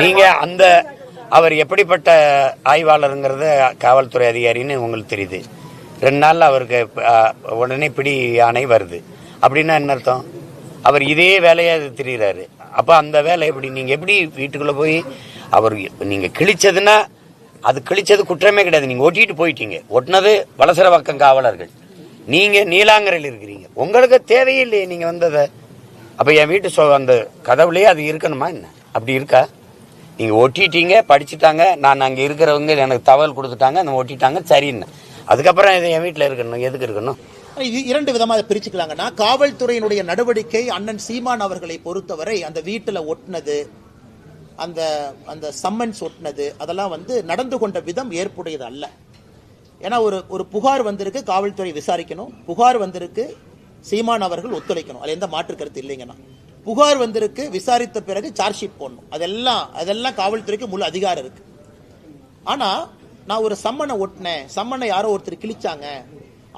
நீங்க அந்த அவர் எப்படிப்பட்ட ஆய்வாளருங்கிறத காவல்துறை அதிகாரின்னு உங்களுக்கு தெரியுது. 2 நாள்ல அவருக்கு உடனே பிடி ஆணை வருது. அப்படின்னா என்ன அர்த்தம்? அவர் இதே வேலையா தெரியுறாரு. அப்ப அந்த வேலை எப்படி நீங்க எப்படி வீட்டுக்குள்ள போய் அவர் நீங்க கிழிச்சதுன்னா அது கிழிச்சது குற்றமே கிடையாது. நீங்க ஒட்டிட்டு போயிட்டீங்க. ஒட்டினது வலசரவாக்கம் காவலர்கள். நீங்க நீலாங்கரையில் இருக்கிறீங்க. உங்களுக்கு தேவையே இல்லையே நீங்க வந்ததை. அப்ப என் வீட்டு அந்த கதவுலயே அது இருக்கணுமா என்ன? அப்படி இருக்கா? நீங்க ஒட்டிட்டீங்க, படிச்சுட்டாங்க, நான் அங்கே இருக்கிறவங்க எனக்கு தகவல் கொடுத்துட்டாங்க, அந்த ஒட்டிட்டாங்க, சரின்னு. அதுக்கப்புறம் இது என் வீட்டில் இருக்கணும், எதுக்கு இருக்கணும்? இரண்டு விதமாக பிரிச்சுக்கலாங்கன்னா, காவல்துறையினுடைய நடவடிக்கை அண்ணன் சீமான் அவர்களை பொறுத்தவரை அந்த வீட்டில் ஒட்டினது, அந்த அந்த சம்மன்ஸ் ஒட்டினது, அதெல்லாம் நடந்து கொண்ட விதம் ஏற்புடையது அல்ல. ஏன்னா ஒரு புகார் வந்திருக்கு, காவல்துறை விசாரிக்கணும். புகார் வந்திருக்கு, சீமான் அவர்கள் ஒத்துழைக்கணும். அது எந்த மாற்று கருத்து இல்லைங்கண்ணா. புகார் வந்திருக்கு, விசாரித்த பிறகு சார்ஜ் ஷீட் போடணும். அதெல்லாம் காவல்துறைக்கு முழு அதிகாரம் இருக்கு. ஆனா நான் ஒரு சம்மனை ஒட்டினேன், சம்மனை யாரோ ஒருத்தர் கிழிச்சாங்க,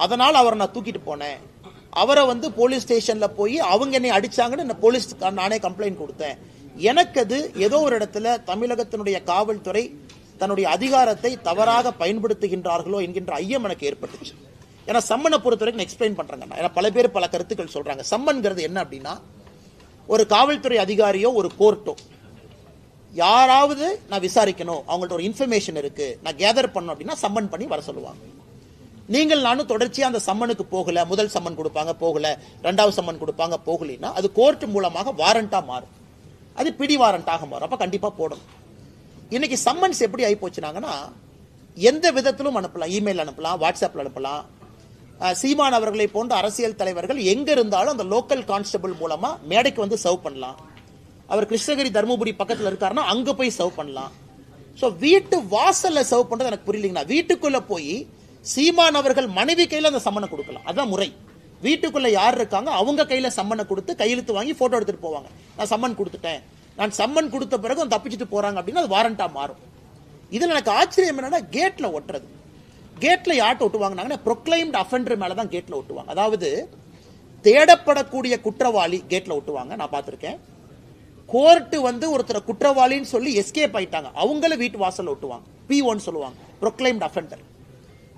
அதனால அவரை நான் தூக்கிட்டு போனேன், அவரை போலீஸ் ஸ்டேஷன்ல போய் அவங்க என்னை அடிச்சாங்கன்னு போலீஸ் நானே கம்ப்ளைண்ட் கொடுத்தேன். எனக்கு அது ஏதோ ஒரு இடத்துல தமிழகத்தினுடைய காவல்துறை தன்னுடைய அதிகாரத்தை தவறாக பயன்படுத்துகின்றார்களோ என்கின்ற ஐயம் எனக்கு ஏற்பட்டுச்சு. ஏன்னா சம்மனை பொறுத்த வரைக்கும் எக்ஸ்பிளைன் பண்றாங்க. ஏன்னா பல பேர் பல கருத்துக்கள் சொல்றாங்க. சம்மன்கிறது என்ன அப்படின்னா, ஒரு காவல்துறை அதிகாரியோ ஒரு கோர்ட்டோ யாராவது நான் விசாரிக்கணும், அவங்கள்ட்ட ஒரு இன்ஃபர்மேஷன் இருக்கு, நான் கேதர் பண்ணணும் அப்படின்னா சம்மன் பண்ணி வர சொல்லுவாங்க. நீங்கள் நானும் தொடர்ச்சியா அந்த சம்மனுக்கு போகல, முதல் சம்மன் கொடுப்பாங்க போகல, 2வது சம்மன் கொடுப்பாங்க போகலைன்னா அது கோர்ட் மூலமாக வாரண்டா மாறும், அது பிடி வாரண்டாக மாறும். அப்ப கண்டிப்பா போடணும். இன்னைக்கு சம்மன்ஸ் எப்படி ஆகி போச்சுனாங்கன்னா, எந்த விதத்திலும் அனுப்பலாம், இமெயில் அனுப்பலாம், வாட்ஸ்அப்ல அனுப்பலாம். சீமான் அவர்களை போன்ற அரசியல் தலைவர்கள் எங்க இருந்தாலும் அந்த லோக்கல் கான்ஸ்டபிள் மூலமா மேடைக்கு சர்வ் பண்ணலாம். அவர் கிருஷ்ணகிரி தர்மபுரி பக்கத்தில் இருக்காருன்னா அங்க போய் சர்வ் பண்ணலாம். ஸோ வீட்டு வாசல்ல சர்வ் பண்றது எனக்கு புரியலீங்கன்னா, வீட்டுக்குள்ள போய் சீமான் அவர்கள் மனைவி கையில அந்த சம்மனை கொடுக்கலாம். அதான் முறை. வீட்டுக்குள்ள யார் இருக்காங்க அவங்க கையில சம்மனை கொடுத்து கையெழுத்து வாங்கி போட்டோ எடுத்துட்டு போவாங்க. நான் சம்மன் கொடுத்துட்டேன், நான் சம்மன் கொடுத்த பிறகு தப்பிச்சுட்டு போறாங்க அப்படின்னா அது வாரண்டா மாறும். இதுல எனக்கு ஆச்சரியம் என்னன்னா, கேட்ல ஒட்டுறது. கேட்ல யார்ட்ட ஒட்டுவாங்க? ப்ரொக்ளைம்டு அஃபெண்டர் மேலதான் கேட்ல ஒட்டுவாங்க. அதாவது தேடப்படக்கூடிய குற்றவாளி கேட்ல ஒட்டுவாங்க. நான் பார்த்திருக்கேன். கோர்ட் ஒருத்தர் குற்றவாளின்னு சொல்லி எஸ்கேப் ஆயிட்டாங்க, அவங்கள வீட்டு வாசல்ல ஒட்டுவாங்க. P1 சொல்லுவாங்க, ப்ரொக்ளைம்டு அஃபெண்டர்.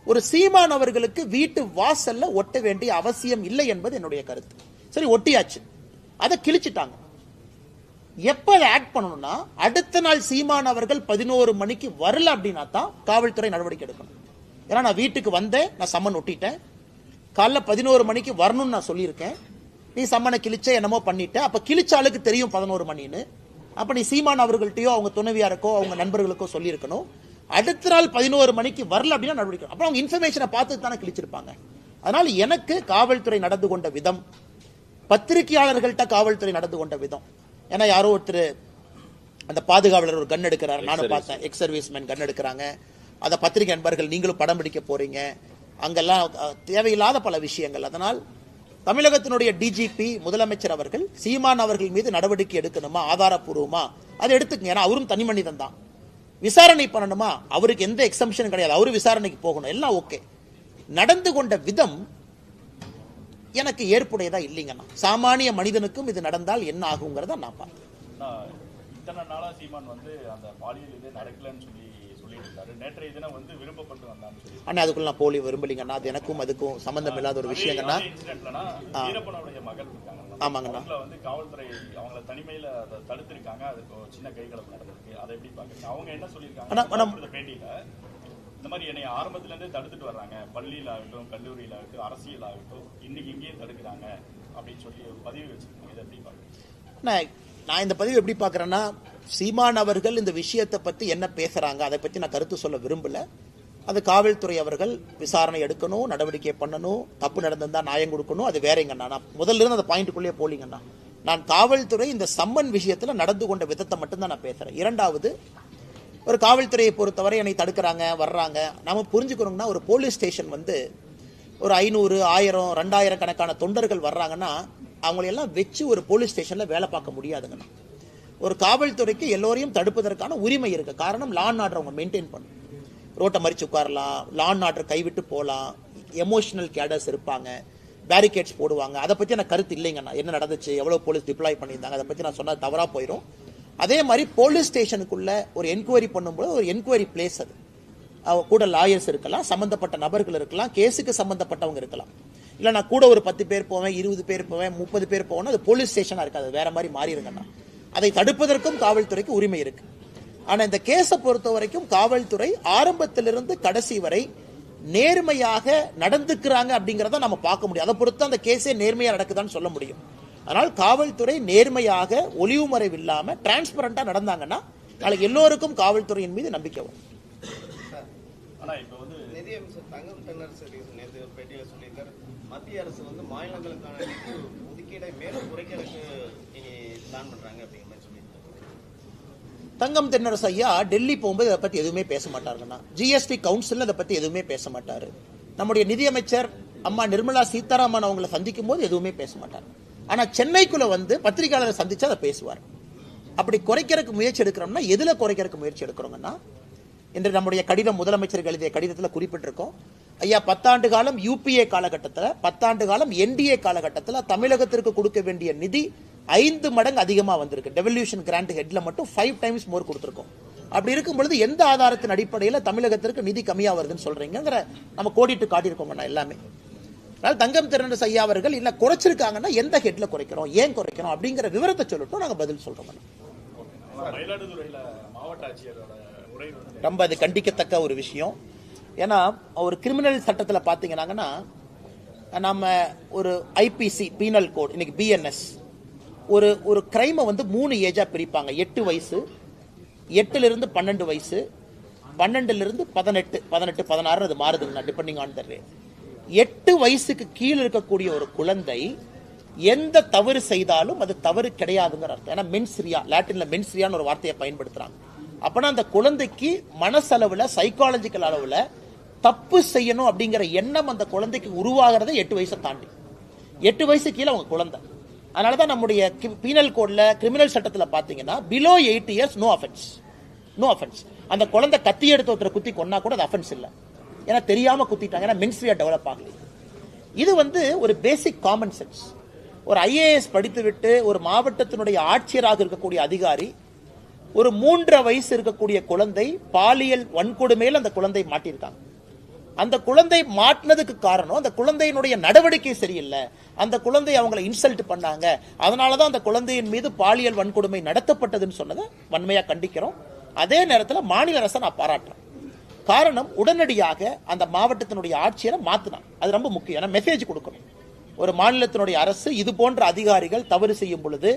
ஒரு சீமான் அவர்களுக்கு வீட்டு வாசல்ல ஒட்ட வேண்டிய அவசியம் இல்லை என்பது என்னுடைய கருத்து. சரி, ஒட்டியாச்சு, அதை கிழிச்சிட்டாங்க. எப்ப அதை ஆக்ட் பண்ணணும்னா, அடுத்த நாள் சீமான் அவர்கள் 11 மணிக்கு வரல அப்படின்னா தான் காவல்துறை நடவடிக்கை எடுக்கணும். ஏன்னா நான் வீட்டுக்கு வந்தேன், நான் சம்மன் ஒட்டிட்டேன், காலைல 11 மணிக்கு வரணும்னு நான் சொல்லியிருக்கேன், நீ சம்மனை கிழிச்ச என்னமோ பண்ணிட்ட, அப்ப கிழிச்ச ஆளுக்கு தெரியும் 11 மணின்னு. அப்ப நீ சீமான் அவர்கள்ட்டையோ அவங்க துணைவியாருக்கோ அவங்க நண்பர்களுக்கோ சொல்லியிருக்கணும். அடுத்த நாள் 11 மணிக்கு வரல அப்படின்னா நடவடிக்கை. அப்புறம் அவங்க இன்ஃபர்மேஷனை பார்த்து தானே கிழிச்சிருப்பாங்க. அதனால எனக்கு காவல்துறை நடந்து கொண்ட விதம், பத்திரிகையாளர்கள்ட்ட காவல்துறை நடந்து கொண்ட விதம், ஏன்னா யாரோ ஒருத்தர் அந்த பாதுகாவலர் ஒரு கன் எடுக்கிறார், நானும் பார்த்தேன், எக்ஸ் சர்வீஸ்மேன் கன் எடுக்கிறாங்க, அந்த பத்திரிகை நண்பர்கள் நீங்களும் படம் பிடிக்க போறீங்க, அங்கெல்லாம் தேவையில்லாத பல விஷயங்கள். அதனால் தமிழகத்தினுடைய டிஜிபி முதலமைச்சர் அவர்கள் சீமான் அவர்கள் மீது நடவடிக்கை எடுக்கணுமா, ஆதாரப்பூர்வமா அதை எடுத்துக்கங்க. ஏன்னா அவரும் தனி மனிதன் தான். விசாரணை பண்ணணுமா, அவருக்கு எந்த எக்ஸம்ஷனும் கிடையாது, அவரு விசாரணைக்கு போகணும், எல்லாம் ஓகே. நடந்து கொண்ட விதம் எனக்கு ஏற்புடையதா இல்லைங்கண்ணா. சாமானிய மனிதனுக்கும் இது நடந்தால் என்ன ஆகுங்கிறத நான் பார்த்தேன். இத்தனை நாளா சீமான் அந்த பாலியல் இது நடக்கலன்னு சொல்லி சொல்லியிருந்தாரு. நேற்றைய தினம் விருப்பப்பட்டு வந்தான்னு சொல்லி அண்ணா அதுக்குள்ள நான் போலி விரும்பலிங்கண்ணா. அது எனக்கும் அதுக்கும் சம்பந்தம் இல்லாத ஒரு விஷயங்கண்ணா. வீரப்பனுடைய மகள் இருக்காங்க, ஆமாங்கண்ணா, காவல்துறை அவங்கள தனிமையில தடுத்திருக்காங்க, அதுக்கு சின்ன கைகலப்பு நடந்திருக்கு. அதை எப்படி பாக்குறீங்க? அவங்க என்ன சொல்லியிருக்காங்க பேட்டியில, இந்த மாதிரி என்னை ஆரம்பத்துல இருந்தே தடுத்துட்டு வர்றாங்க, பள்ளியில ஆகட்டும், கல்லூரியில ஆகட்டும், அரசியல் ஆகட்டும், இன்னைக்கு இங்கேயும் தடுக்கிறாங்க அப்படின்னு சொல்லி ஒரு பதிவு வச்சிருக்காங்க. இதை எப்படி பாக்குறீங்க? நான் இந்த பதிவு எப்படி பார்க்குறேன்னா, சீமான் அவர்கள் இந்த விஷயத்தை பற்றி என்ன பேசுகிறாங்க அதை பற்றி நான் கருத்து சொல்ல விரும்பல. அது காவல்துறை அவர்கள் விசாரணை எடுக்கணும், நடவடிக்கை பண்ணணும், தப்பு நடந்திருந்தால் நியாயம் கொடுக்கணும், அது வேறங்கண்ணா. நான் முதல்ல இருந்து அந்த பாயிண்ட்டுக்குள்ளேயே போலிங்கண்ணா. நான் காவல்துறை இந்த சம்மன் விஷயத்தில் நடந்து கொண்ட விதத்தை மட்டும்தான் நான் பேசுகிறேன். இரண்டாவது, ஒரு காவல்துறையை பொறுத்தவரை என்னை தடுக்கிறாங்க வர்றாங்க, நம்ம புரிஞ்சுக்கணும்னா, ஒரு போலீஸ் ஸ்டேஷன் ஒரு 500, 1000, 2000 கணக்கான தொண்டர்கள் வர்றாங்கன்னா அவங்களையெல்லாம் வச்சு ஒரு போலீஸ் ஸ்டேஷன்ல வேலை பார்க்க முடியாதுங்கண்ணா. ஒரு காவல்துறைக்கு எல்லோரையும் தடுப்பதற்கான உரிமை இருக்கு. காரணம், லா அண்ட் ஆர்டர் அவங்க மெயின்டைன் பண்ணும். ரோட்டை மறிச்சு உட்காரலாம், லா அண்ட் ஆர்டர் கைவிட்டு போகலாம், எமோஷனல் கேடர்ஸ் இருப்பாங்க, பேரிகேட்ஸ் போடுவாங்க. அதை பற்றி எனக்கு கருத்து இல்லைங்கண்ணா. என்ன நடந்துச்சு, எவ்வளோ போலீஸ் டிப்ளாய் பண்ணியிருந்தாங்க, அதை பற்றி நான் சொன்னால் தவறாக போயிடும். அதே மாதிரி போலீஸ் ஸ்டேஷனுக்குள்ள ஒரு என்கொயரி பண்ணும்போது ஒரு என்கொயரி பிளேஸ் அது. கூட லாயர்ஸ் இருக்கலாம், சம்பந்தப்பட்ட நபர்கள் இருக்கலாம், கேஸுக்கு சம்பந்தப்பட்டவங்க இருக்கலாம். இல்லை நான் கூட ஒரு 10 பேர் போவேன், 20 பேர் போவேன், 30 பேர் போவேன், அது போலீஸ் ஸ்டேஷனாக இருக்காது, வேற மாதிரி மாறிடுங்கண்ணா. அதை தடுப்பதற்கும் காவல்துறைக்கு உரிமை இருக்கு. ஆனால் இந்த கேஸை பொறுத்த வரைக்கும் காவல்துறை ஆரம்பத்திலிருந்து கடைசி வரை நேர்மையாக நடந்துக்கிறாங்க அப்படிங்கிறத நம்ம பார்க்க முடியும். அதை பொறுத்து அந்த கேஸே நேர்மையாக நடக்குதான்னு சொல்ல முடியும். அதனால் காவல்துறை நேர்மையாக ஒளிவு மறைவு இல்லாமல் டிரான்ஸ்பரண்டா நடந்தாங்கன்னா நாளைக்கு எல்லோருக்கும் காவல்துறையின் மீது நம்பிக்கை வரும். ஆனா இப்போ வந்து நிதியமைச்சர் தங்கம் தென்னரசு நேற்று ஒரு பேட்டியில் சொல்லியிருக்காரு, மத்திய அரசு வந்து மாநிலங்களுக்கான ஒதுக்கீடை மேலும் குறைக்கிறதுக்கு இனி பிளான் பண்றாங்க அப்படிங்கிற மாதிரி சொல்லியிருக்காரு. தங்கம் தென்னரசு ஐயா டெல்லி போகும்போது அதை பத்தி எதுவுமே பேச மாட்டாருங்கண்ணா. ஜிஎஸ்டி கவுன்சில் அதை பத்தி எதுவுமே பேச மாட்டாரு. நம்முடைய நிதியமைச்சர் அம்மா நிர்மலா சீதாராமன் அவங்களை சந்திக்கும் போது எதுவுமே பேச மாட்டார். ஆனா சென்னைக்குள்ள வந்து பத்திரிகையாளரை சந்திச்சு அதை பேசுவார். அப்படி குறைக்கிறதுக்கு முயற்சி எடுக்கிறோம்னா எதுல குறைக்கிறதுக்கு முயற்சி எடுக்கிறோங்கன்னா, இன்று நம்முடைய கடிதம் முதலமைச்சருக்கு எழுதிய கடிதத்தில் குறிப்பிட்டிருக்கோம். ஐயா 10 ஆண்டு காலம் யூபிஏ காலகட்டத்தில், 10 ஆண்டு காலம் என்டிஏ காலகட்டத்தில் தமிழகத்திற்கு கொடுக்க வேண்டிய நிதி 5 மடங்கு அதிகமாக வந்திருக்கு. டெவல்யூஷன் கிராண்ட் ஹெட்ல மட்டும் 5 டைம்ஸ் மோர் கொடுத்திருக்கோம். அப்படி இருக்கும் பொழுது எந்த ஆதாரத்தின் அடிப்படையில் தமிழகத்திற்கு நிதி கம்மியா வருதுன்னு சொல்றீங்கிற நம்ம கோடிட்டு காட்டியிருக்கோம் எல்லாமே. அதனால தங்கம் தென்னரசு ஐயா அவர்கள் இல்ல குறைச்சிருக்காங்கன்னா எந்த ஹெட்ல குறைக்கிறோம், ஏன் குறைக்கிறோம் அப்படிங்கிற விவரத்தை சொல்லட்டும், நாங்க பதில் சொல்றோம். மயிலாடுதுறையில மாவட்ட ஆட்சியரோட உரை ரொம்ப அது கண்டிக்கத்தக்க ஒரு விஷயம். ஏன்னா ஒரு கிரிமினல் சட்டத்தில் பார்த்தீங்கன்னா நம்ம ஒரு ஐபிசி பீனல் கோட் இன்னைக்கு பிஎன்எஸ் ஒரு கிரைமை வந்து 3 ஏஜா பிரிப்பாங்க. 8 வயசு, 8ல இருந்து 12 வயசு, 12ல இருந்து 18, 16 அது மாறுதுங்க டிபெண்டிங் ஆன் த ரேட். 8 வயசுக்கு கீழே இருக்கக்கூடிய ஒரு குழந்தை எந்த தவறு செய்தாலும் அது தவறு கிடையாதுங்கிற அர்த்தம். ஏன்னா மென்ஸ்ரியா, லாட்டின்ல மென்ஸ்ரியான்னு ஒரு வார்த்தையை பயன்படுத்துறாங்க. அப்பனா அந்த குழந்தைக்கு மனசளவுல சைக்காலஜிக்கல் அளவுல தப்பு செய்யணும் அப்படிங்கிற எண்ணம் அந்த குழந்தைக்கு உருவாகிறத 8 வயசை தாண்டி. 8 வயசு கீழே அவங்க குழந்தை. அதனாலதான் நம்முடைய பீனல் கோட்ல கிரிமினல் சட்டத்துல பாத்தீங்கன்னா below 8 years no offence, no offence. அந்த குழந்தை கத்தி எடுத்து ஒருத்தரை குத்தி கொன்னா கூட அது அஃபென்ஸ் இல்லை, ஏன்னா தெரியாம குத்திட்டாங்க, ஏன்னா மென்ஸ்ரியா டெவலப் ஆகல. இது வந்து ஒரு பேசிக் காமன் சென்ஸ். ஒரு ஐஏஎஸ் படித்துவிட்டு ஒரு மாவட்டத்தினுடைய ஆட்சியராக இருக்கக்கூடிய அதிகாரி ஒரு 3.5 வயசு இருக்கக்கூடிய குழந்தை பாலியல் வன்கொடுமையில் அந்த குழந்தை மாட்டியிருக்காங்க. அந்த குழந்தை மாட்டினதுக்கு காரணம் அந்த குழந்தையினுடைய நடவடிக்கை சரியில்லை, அந்த குழந்தை அவங்களை இன்சல்ட் பண்ணாங்க, அதனாலதான் அந்த குழந்தையின் மீது பாலியல் வன்கொடுமை நடத்தப்பட்டதுன்னு சொன்னதை வன்மையா கண்டிக்கிறோம். அதே நேரத்தில் மாநில அரசை நான் பாராட்டுறேன். காரணம் உடனடியாக அந்த மாவட்டத்தினுடைய ஆட்சியரை மாத்தினாங்க. அது ரொம்ப முக்கியம். ஏன்னா மெசேஜ் கொடுக்கணும். ஒரு மாநிலத்தினுடைய அரசு இது போன்ற அதிகாரிகள் தவறு செய்யும் பொழுது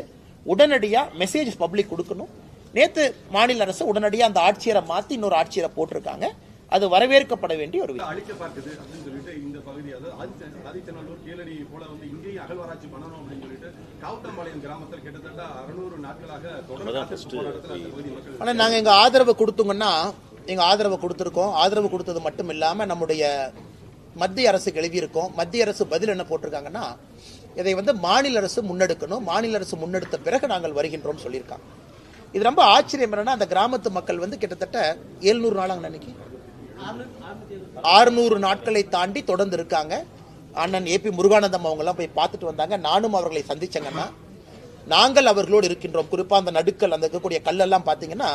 உடனடியா மெசேஜ் பப்ளிக் கொடுக்கணும். நேத்து மாநில அரசு உடனடியா அந்த ஆட்சியரை மாத்தி இன்னொரு ஆட்சியரை போட்டிருக்காங்க. அது வரவேற்கப்பட வேண்டிய ஒரு விஷயம். அழிக்க பார்க்குது அப்படின்னு சொல்லிட்டு இந்த பகுதியாவது ஆதித்தநல்லூர் கீழடி போல வந்து இங்கேயும் அகழ்வாராய்ச்சி பண்ணணும் அப்படின்னு சொல்லிட்டு காவுத்தம்பாளையம் கிராமத்தில் கிட்டத்தட்ட 600 நாட்களாக தொடர்ந்து. ஆனா நாங்க எங்க ஆதரவு கொடுத்தோங்கன்னா எங்க ஆதரவு கொடுத்திருக்கோம். ஆதரவு கொடுத்தது மட்டும் இல்லாம நம்முடைய மத்திய அரசுக்கு எழுதியிருக்கோம். மத்திய அரசு பதில் என்ன போட்டிருக்காங்கன்னா, இதை வந்து மாநில அரசு முன்னெடுக்கணும், மாநில அரசு முன்னெடுத்த பிறகு நாங்கள் வருகின்றோம் சொல்லியிருக்காங்க. இது ரொம்ப ஆச்சரியம் என்னன்னா, அந்த கிராமத்து மக்கள் வந்து கிட்டத்தட்ட 700 நாளாங்க அன்னைக்கு 600 நாட்களை தாண்டி தொடர்ந்து இருக்காங்க. அண்ணன் ஏபி முருகானந்தம் அவங்க எல்லாம் போய் பார்த்துட்டு வந்தாங்க. நானும் அவர்களை சந்திச்சேங்கன்னா நாங்கள் அவர்களோடு இருக்கின்றோம். குறிப்பா அந்த நடுக்கல், அந்த இருக்கக்கூடிய கல்லெல்லாம் பாத்தீங்கன்னா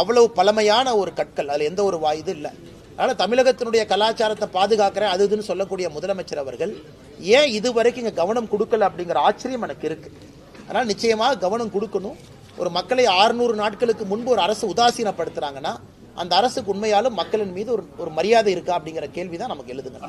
அவ்வளவு பழமையான ஒரு கற்கள், அதுல எந்த ஒரு இது இல்லை. அதனால தமிழகத்தினுடைய கலாச்சாரத்தை பாதுகாக்கிறேன் அது இதுன்னு சொல்லக்கூடிய முதலமைச்சர் அவர்கள் ஏன் இதுவரைக்கும் இங்க கவனம் கொடுக்கல அப்படிங்கிற ஆச்சரியம் எனக்கு இருக்கு. அதனால நிச்சயமாக கவனம் கொடுக்கணும். ஒரு மக்களை 600 நாட்களுக்கு முன்பு ஒரு அரசு உதாசீனப்படுத்துறாங்கன்னா அந்த அரசுக்கு உண்மையாலும் மக்களின் மீது ஒரு மரியாதை இருக்கா அப்படிங்கிற கேள்விதான் நமக்கு எழுதுங்க.